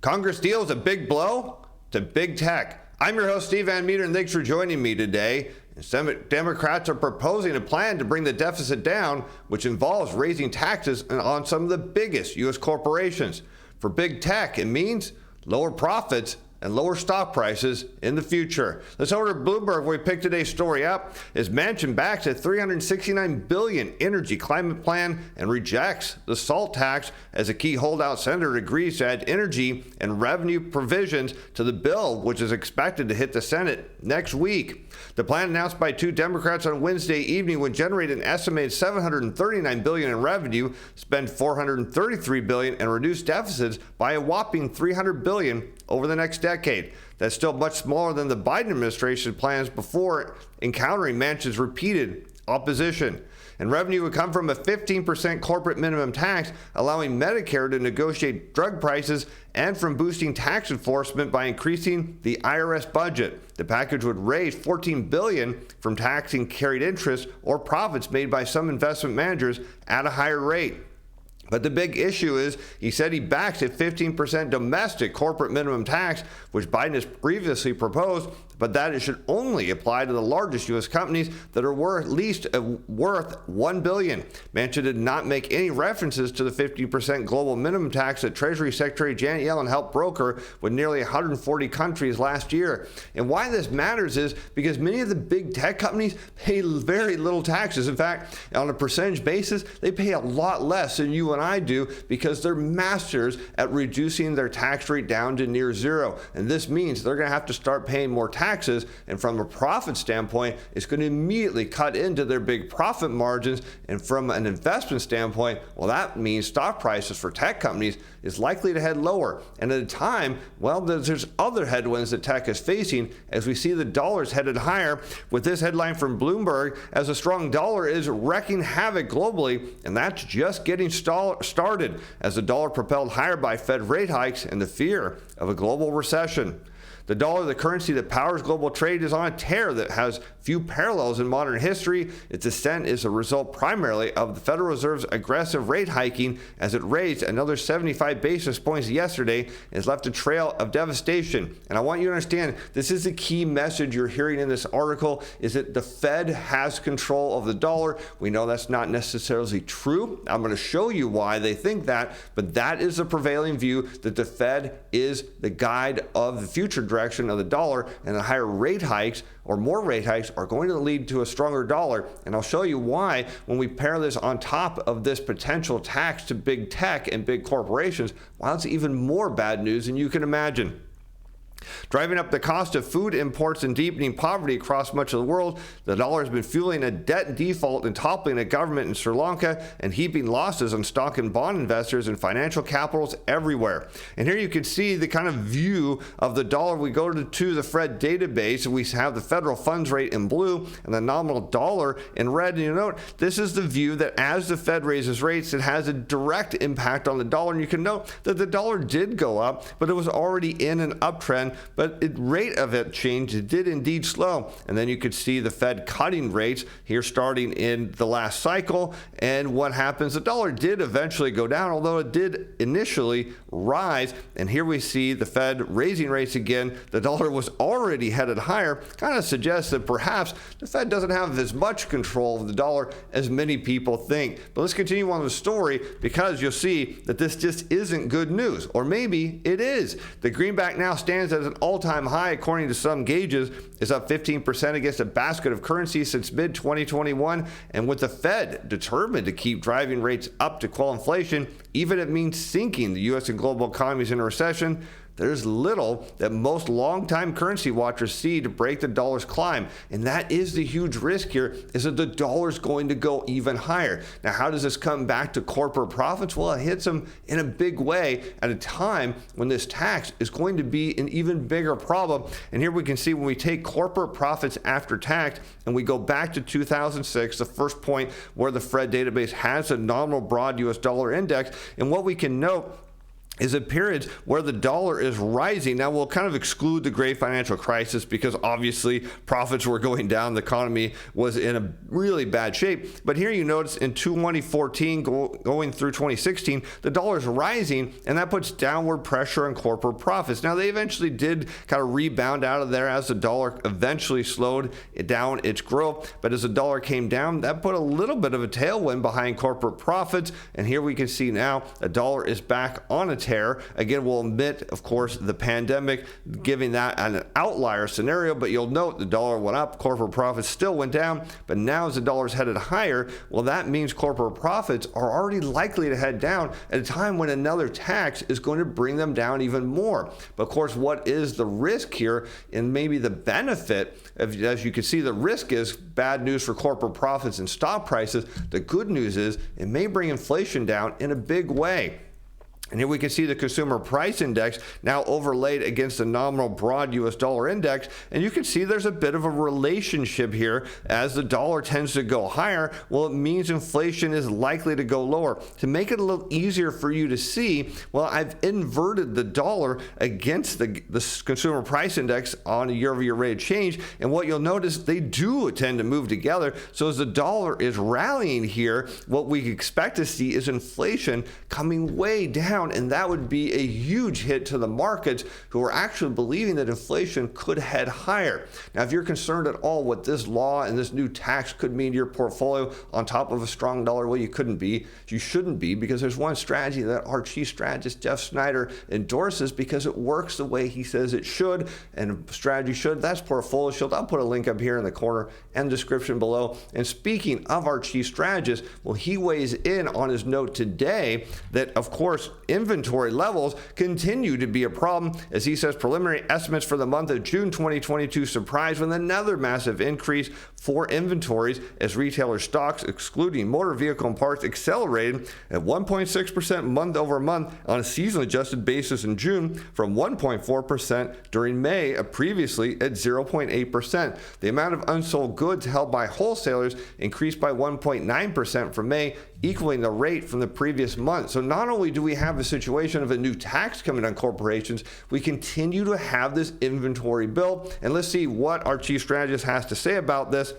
Congress deals a big blow to big tech. I'm your host, Steve Van Metre, and thanks for joining me today. Some Democrats are proposing a plan to bring the deficit down, which involves raising taxes on some of the biggest U.S. corporations. For big tech, it means lower profits and lower stock prices in the future. Let's over to Bloomberg, where we picked today's story up. As Manchin backs a $369 billion energy climate plan and rejects the SALT tax as a key holdout senator agrees to add energy and revenue provisions to the bill, which is expected to hit the Senate next week. The plan announced by two Democrats on Wednesday evening would generate an estimated $739 billion in revenue, spend $433 billion, and reduce deficits by a whopping $300 billion over the next decade. That's still much smaller than the Biden administration plans before encountering Manchin's repeated opposition. And revenue would come from a 15% corporate minimum tax, allowing Medicare to negotiate drug prices, and from boosting tax enforcement by increasing the IRS budget. The package would raise $14 billion from taxing carried interest or profits made by some investment managers at a higher rate. But the big issue is, he said he backs a 15% domestic corporate minimum tax, which Biden has previously proposed, but that it should only apply to the largest U.S. companies that are worth $1 billion. Manchin did not make any references to the 50% global minimum tax that Treasury Secretary Janet Yellen helped broker with nearly 140 countries last year. And why this matters is because many of the big tech companies pay very little taxes. In fact, on a percentage basis, they pay a lot less than you and I do because they're masters at reducing their tax rate down to near zero. And this means they're going to have to start paying more taxes, and from a profit standpoint, it's going to immediately cut into their big profit margins. And from an investment standpoint, well, that means stock prices for tech companies is likely to head lower. And at a time, well, there's other headwinds that tech is facing as we see the dollars headed higher, with this headline from Bloomberg as a strong dollar is wreaking havoc globally, and that's just getting started as the dollar propelled higher by Fed rate hikes and the fear of a global recession. The dollar, the currency that powers global trade, is on a tear that has few parallels in modern history. Its ascent is a result primarily of the Federal Reserve's aggressive rate hiking, as it raised another 75 basis points yesterday and has left a trail of devastation. And I want you to understand, this is the key message you're hearing in this article, is that the Fed has control of the dollar. We know that's not necessarily true. I'm going to show you why they think that, but that is the prevailing view, that the Fed is the guide of the future direction of the dollar, and the higher rate hikes or more rate hikes are going to lead to a stronger dollar. And I'll show you why when we pair this on top of this potential tax to big tech and big corporations, why it's even more bad news than you can imagine. Driving up the cost of food imports and deepening poverty across much of the world, the dollar has been fueling a debt default and toppling a government in Sri Lanka and heaping losses on stock and bond investors and financial capitals everywhere. And here you can see the kind of view of the dollar. We go to the Fed database, and we have the federal funds rate in blue and the nominal dollar in red. And you note this is the view that as the Fed raises rates, it has a direct impact on the dollar. And you can note that the dollar did go up, but it was already in an uptrend. But the rate of it change, it did indeed slow. And then you could see the Fed cutting rates here starting in the last cycle. And what happens? The dollar did eventually go down, although it did initially rise. And here we see the Fed raising rates again. The dollar was already headed higher. Kind of suggests that perhaps the Fed doesn't have as much control of the dollar as many people think. But let's continue on the story, because you'll see that this just isn't good news. Or maybe it is. The greenback now stands at an all-time high, according to some gauges, is up 15% against a basket of currencies since mid-2021. And with the Fed determined to keep driving rates up to quell inflation, even if it means sinking the U.S. and global economies in a recession, there's little that most longtime currency watchers see to break the dollar's climb. And that is the huge risk here, is that the dollar's going to go even higher. Now, how does this come back to corporate profits? Well, it hits them in a big way at a time when this tax is going to be an even bigger problem. And here we can see when we take corporate profits after tax and we go back to 2006, the first point where the Fed database has a nominal broad U.S. dollar index. And what we can note is a period where the dollar is rising. Now, we'll kind of exclude the great financial crisis because obviously profits were going down. The economy was in a really bad shape. But here you notice in 2014 going through 2016, the dollar is rising, and that puts downward pressure on corporate profits. Now, they eventually did kind of rebound out of there as the dollar eventually slowed down its growth. But as the dollar came down, that put a little bit of a tailwind behind corporate profits. And here we can see now the dollar is back on a tear. Again, we'll omit, of course, the pandemic, giving that an outlier scenario, but you'll note the dollar went up, corporate profits still went down, but now as the dollar's headed higher, well, that means corporate profits are already likely to head down at a time when another tax is going to bring them down even more. But of course, what is the risk here and maybe the benefit? As you can see, the risk is bad news for corporate profits and stock prices. The good news is it may bring inflation down in a big way. And here we can see the consumer price index now overlaid against the nominal broad US dollar index. And you can see there's a bit of a relationship here. As the dollar tends to go higher, well, it means inflation is likely to go lower. To make it a little easier for you to see, well, I've inverted the dollar against the consumer price index on a year-over-year rate of change. And what you'll notice, they do tend to move together. So as the dollar is rallying here, what we expect to see is inflation coming way down. And that would be a huge hit to the markets who are actually believing that inflation could head higher. Now, if you're concerned at all what this law and this new tax could mean to your portfolio on top of a strong dollar, well, you shouldn't be, because there's one strategy that our chief strategist, Jeff Snyder, endorses because it works the way he says it should, and strategy should. That's Portfolio Shield. I'll put a link up here in the corner and description below. And speaking of our chief strategist, well, he weighs in on his note today that, of course, inventory levels continue to be a problem. As he says, preliminary estimates for the month of June 2022 surprised with another massive increase for inventories as retailer stocks, excluding motor vehicle and parts, accelerated at 1.6% month over month on a seasonally adjusted basis in June from 1.4% during May, previously at 0.8%. The amount of unsold goods held by wholesalers increased by 1.9% from May, equaling the rate from the previous month. So not only do we have a situation of a new tax coming on corporations, we continue to have this inventory build. And let's see what our chief strategist has to say about this.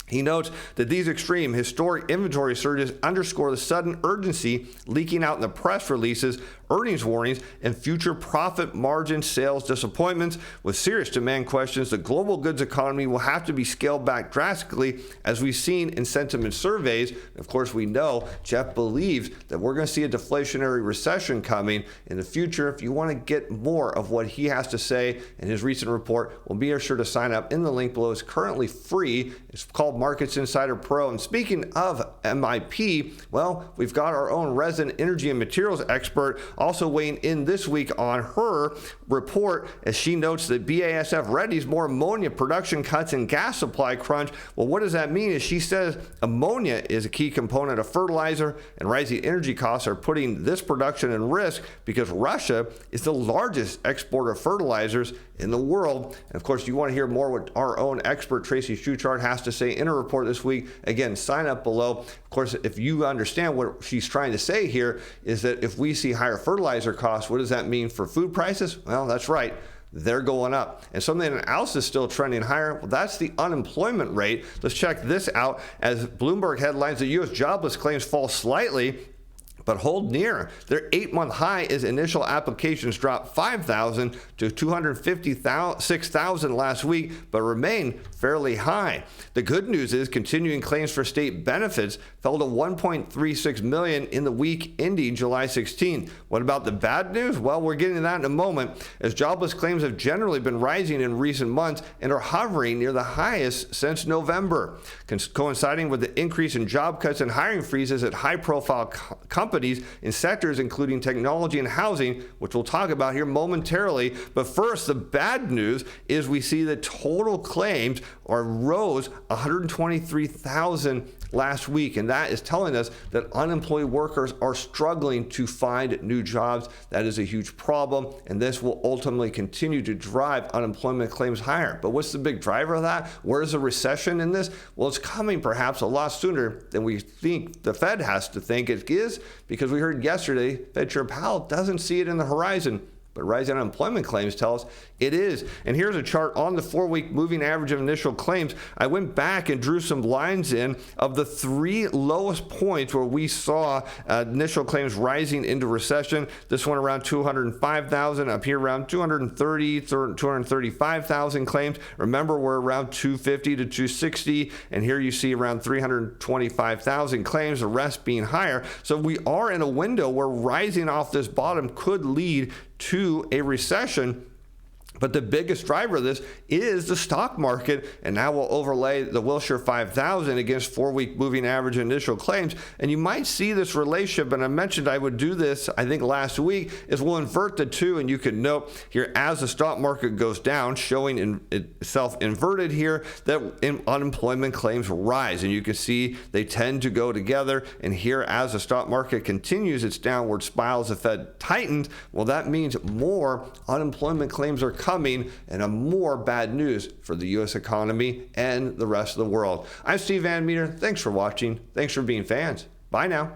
He notes that these extreme historic inventory surges underscore the sudden urgency leaking out in the press releases, earnings warnings, and future profit margin sales disappointments. With serious demand questions, the global goods economy will have to be scaled back drastically, as we've seen in sentiment surveys. Of course, we know Jeff believes that we're going to see a deflationary recession coming in the future. If you want to get more of what he has to say in his recent report, well, be sure to sign up in the link below. It's currently free. It's called Markets Insider Pro. And speaking of MIP, well, we've got our own resin, energy, and materials expert also weighing in this week on her report, as she notes that BASF readies more ammonia production cuts and gas supply crunch. Well, what does that mean? As she says, ammonia is a key component of fertilizer, and rising energy costs are putting this production in risk because Russia is the largest exporter of fertilizers in the world. And of course, you want to hear more what our own expert Tracy has to say in her report this week. Again, sign up below. Of course, if you understand what she's trying to say here, is that if we see higher fertilizer costs, what does that mean for food prices? Well, that's right. They're going up. And something else is still trending higher. Well, that's the unemployment rate. Let's check this out. As Bloomberg headlines, the U.S. jobless claims fall slightly, but hold near their 8-month high as initial applications dropped 5,000 to 256,000 last week, but remain fairly high. The good news is continuing claims for state benefits fell to 1.36 million in the week ending July 16. What about the bad news? Well, we're getting to that in a moment, as jobless claims have generally been rising in recent months and are hovering near the highest since November, coinciding with the increase in job cuts and hiring freezes at high-profile companies in sectors including technology and housing, which we'll talk about here momentarily. But first, the bad news is we see that total claims rose 123,000 last week, and that is telling us that unemployed workers are struggling to find new jobs. That is a huge problem, and this will ultimately continue to drive unemployment claims higher. But what's the big driver of that? Where's the recession in this? Well, it's coming perhaps a lot sooner than we think the Fed has to think it is, because we heard yesterday Fed Chair Powell doesn't see it in the horizon. But rising unemployment claims tell us it is. And here's a chart on the 4-week moving average of initial claims. I went back and drew some lines in of the 3 lowest points where we saw initial claims rising into recession. This one around 205,000, up here around 235,000 claims. Remember, we're around 250 to 260, and here you see around 325,000 claims, the rest being higher. So we are in a window where rising off this bottom could lead to a recession. But the biggest driver of this is the stock market, and now we'll overlay the Wilshire 5000 against 4-week moving average initial claims, and you might see this relationship, and I mentioned I would do this, I think last week, is we'll invert the two, and you can note here as the stock market goes down, showing itself inverted here, that unemployment claims rise, and you can see they tend to go together, and here as the stock market continues its downward spiral as the Fed tightens, well, that means more unemployment claims are coming, and a more bad news for the U.S. economy and the rest of the world. I'm Steve Van Meter. Thanks for watching. Thanks for being fans. Bye now.